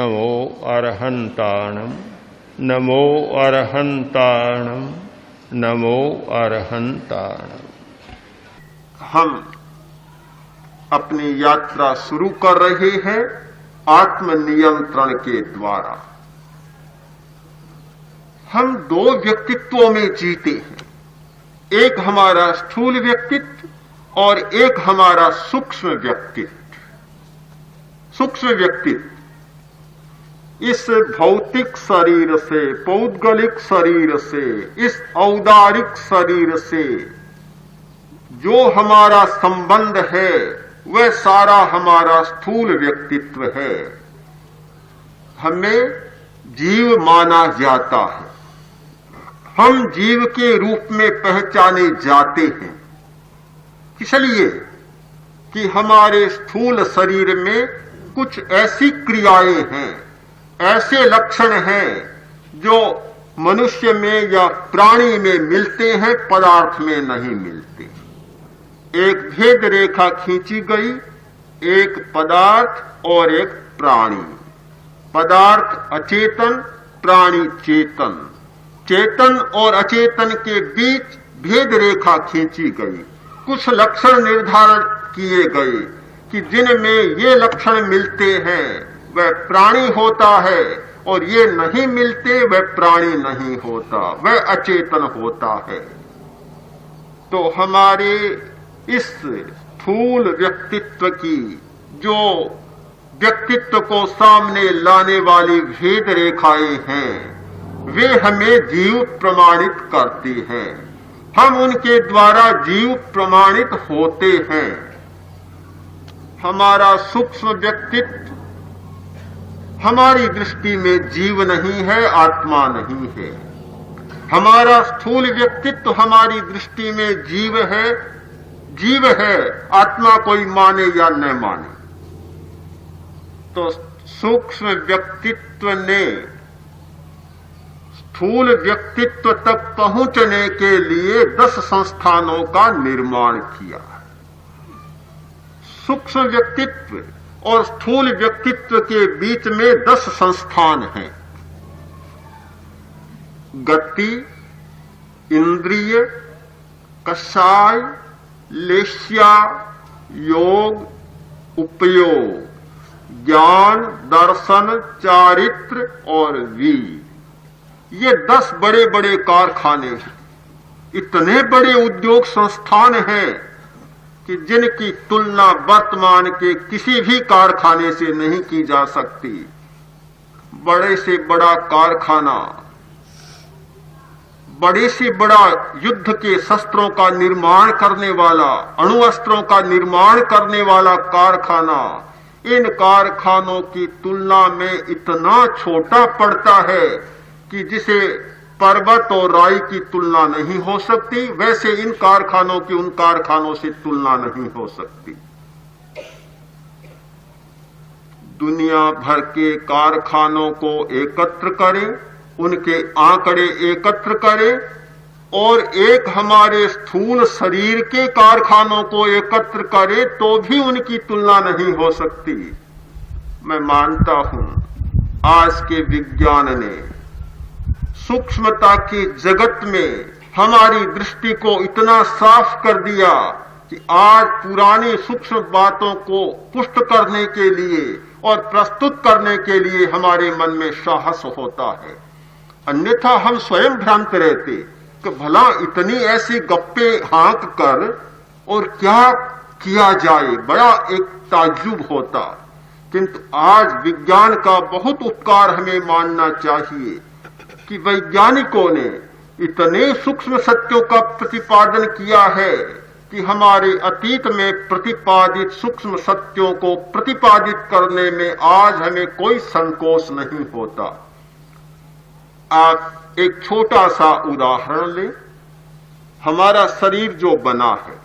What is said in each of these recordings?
नमो अरहन्ताणं नमो अरहन्ताणं नमो अरहन्ताणं। हम अपनी यात्रा शुरू कर रहे हैं आत्मनियंत्रण के द्वारा। हम दो व्यक्तित्वों में जीते हैं, एक हमारा स्थूल व्यक्तित्व और एक हमारा सूक्ष्म व्यक्तित्व। सूक्ष्म व्यक्तित्व इस भौतिक शरीर से, पौद्गलिक शरीर से, इस औदारिक शरीर से जो हमारा संबंध है वह सारा हमारा स्थूल व्यक्तित्व है। हमें जीव माना जाता है, हम जीव के रूप में पहचाने जाते हैं, इसलिए कि हमारे स्थूल शरीर में कुछ ऐसी क्रियाएं हैं, ऐसे लक्षण हैं जो मनुष्य में या प्राणी में मिलते हैं, पदार्थ में नहीं मिलते। एक भेद रेखा खींची गई, एक पदार्थ और एक प्राणी। पदार्थ अचेतन, प्राणी चेतन। चेतन और अचेतन के बीच भेद रेखा खींची गई, कुछ लक्षण निर्धारण किए गए कि जिनमें ये लक्षण मिलते हैं वह प्राणी होता है और ये नहीं मिलते वह प्राणी नहीं होता, वह अचेतन होता है। तो हमारे इस स्थूल व्यक्तित्व की जो व्यक्तित्व को सामने लाने वाली भेद रेखाएं हैं वे हमें जीव प्रमाणित करती हैं, हम उनके द्वारा जीव प्रमाणित होते हैं। हमारा सूक्ष्म व्यक्तित्व हमारी दृष्टि में जीव नहीं है, आत्मा नहीं है। हमारा स्थूल व्यक्तित्व हमारी दृष्टि में जीव है, आत्मा कोई माने या न माने। तो सूक्ष्म व्यक्तित्व ने स्थूल व्यक्तित्व तक पहुंचने के लिए 10 संस्थानों का निर्माण किया। सूक्ष्म व्यक्तित्व और स्थूल व्यक्तित्व के बीच में 10 संस्थान हैं। गति, इंद्रिय, कषाय, लेश्या, योग, उपयोग, ज्ञान, दर्शन, चारित्र और वीर। ये 10 बड़े बड़े कारखाने हैं, इतने बड़े उद्योग संस्थान हैं कि जिनकी तुलना वर्तमान के किसी भी कारखाने से नहीं की जा सकती। बड़े से बड़ा कारखाना, बड़े से बड़ा युद्ध के शस्त्रों का निर्माण करने वाला, अणुअस्त्रों का निर्माण करने वाला कारखाना इन कारखानों की तुलना में इतना छोटा पड़ता है कि जिसे पर्वत और राई की तुलना नहीं हो सकती, वैसे इन कारखानों की उन कारखानों से तुलना नहीं हो सकती। दुनिया भर के कारखानों को एकत्र करें, उनके आंकड़े एकत्र करें और एक हमारे स्थूल शरीर के कारखानों को एकत्र करें तो भी उनकी तुलना नहीं हो सकती। मैं मानता हूं आज के विज्ञान ने सूक्ष्मता के जगत में हमारी दृष्टि को इतना साफ कर दिया कि आज पुरानी सूक्ष्म बातों को पुष्ट करने के लिए और प्रस्तुत करने के लिए हमारे मन में साहस होता है। अन्यथा हम स्वयं भ्रांत रहते कि भला इतनी ऐसी गप्पे हाँक कर और क्या किया जाए, बड़ा एक ताज्जुब होता। किंतु आज विज्ञान का बहुत उपकार हमें मानना चाहिए कि वैज्ञानिकों ने इतने सूक्ष्म सत्यों का प्रतिपादन किया है कि हमारे अतीत में प्रतिपादित सूक्ष्म सत्यों को प्रतिपादित करने में आज हमें कोई संकोच नहीं होता। आप एक छोटा सा उदाहरण लें। हमारा शरीर जो बना है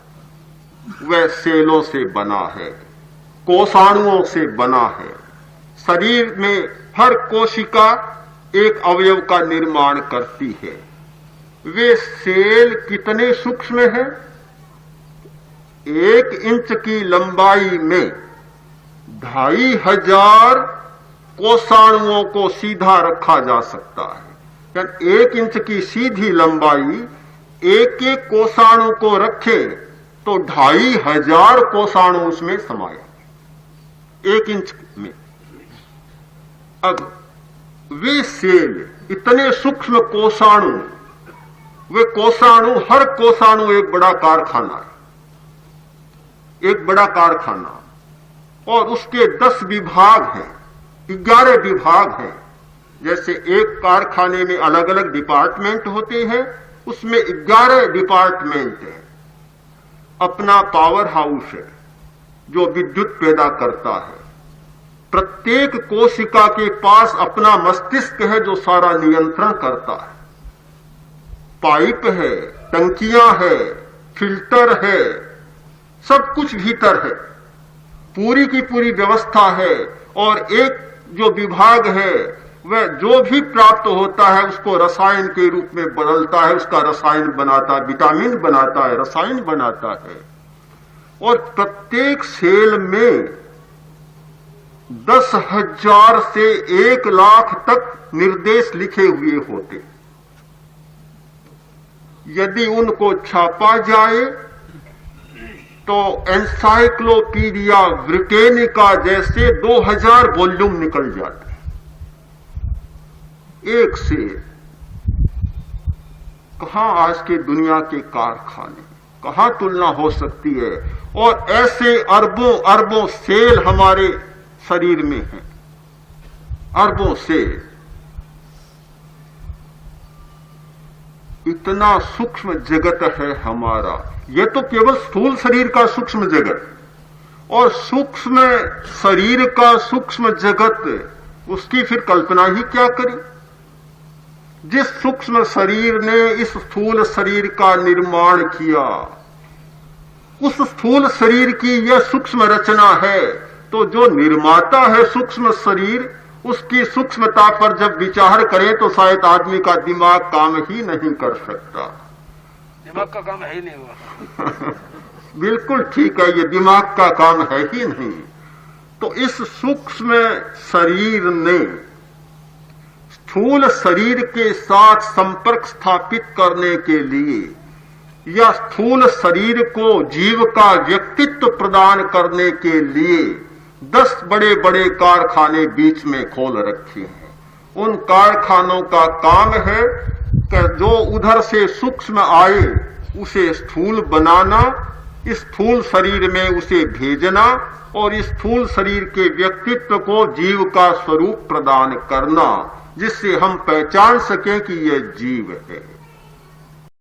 वह सेलों से बना है, कोषाणुओं से बना है। शरीर में हर कोशिका एक अवयव का निर्माण करती है। वे सेल कितने सूक्ष्म हैं? 1 इंच की लंबाई में 2500 कोषाणुओं को सीधा रखा जा सकता है। यानी 1 इंच की सीधी लंबाई एक एक कोषाणु को रखे तो 2500 कोषाणु उसमें समाये 1 इंच में। अब वे सेल इतने सूक्ष्म कोषाणु, वे कोषाणु, हर कोषाणु एक बड़ा कारखाना है, एक बड़ा कारखाना, और उसके 10 विभाग हैं, 11 विभाग हैं। जैसे एक कारखाने में अलग अलग डिपार्टमेंट होते हैं, उसमें 11 डिपार्टमेंट हैं। अपना पावर हाउस है जो विद्युत पैदा करता है। प्रत्येक कोशिका के पास अपना मस्तिष्क है जो सारा नियंत्रण करता है। पाइप है, टंकियां है, फिल्टर है, सब कुछ भीतर है, पूरी की पूरी व्यवस्था है। और एक जो विभाग है वह जो भी प्राप्त होता है उसको रसायन के रूप में बदलता है, उसका रसायन बनाता है, विटामिन बनाता है, रसायन बनाता है। और प्रत्येक सेल में 10,000 से 1 लाख तक निर्देश लिखे हुए होते। यदि उनको छापा जाए तो एनसाइक्लोपीडिया ब्रिटेनिका जैसे 2000 वॉल्यूम निकल जाते एक से। कहां आज के दुनिया के कारखाने, कहां तुलना हो सकती है। और ऐसे अरबों अरबों सेल हमारे शरीर में हैं, अरबों सेल। इतना सूक्ष्म जगत है हमारा। यह तो केवल स्थूल शरीर का सूक्ष्म जगत, और सूक्ष्म शरीर का सूक्ष्म जगत, उसकी फिर कल्पना ही क्या करें। जिस सूक्ष्म शरीर ने इस स्थूल शरीर का निर्माण किया, उस स्थूल शरीर की यह सूक्ष्म रचना है, तो जो निर्माता है सूक्ष्म शरीर, उसकी सूक्ष्मता पर जब विचार करें तो शायद आदमी का दिमाग काम ही नहीं कर सकता। दिमाग का काम है ही नहीं हुआ। बिल्कुल ठीक है, ये दिमाग का काम है ही नहीं। तो इस सूक्ष्म शरीर ने स्थूल शरीर के साथ संपर्क स्थापित करने के लिए या स्थूल शरीर को जीव का व्यक्तित्व प्रदान करने के लिए 10 बड़े बड़े कारखाने बीच में खोल रखे हैं। उन कारखानों का काम है कि जो उधर से सूक्ष्म आए उसे स्थूल बनाना, इस स्थूल शरीर में उसे भेजना और इस स्थूल शरीर के व्यक्तित्व को जीव का स्वरूप प्रदान करना, जिससे हम पहचान सकें कि यह जीव है।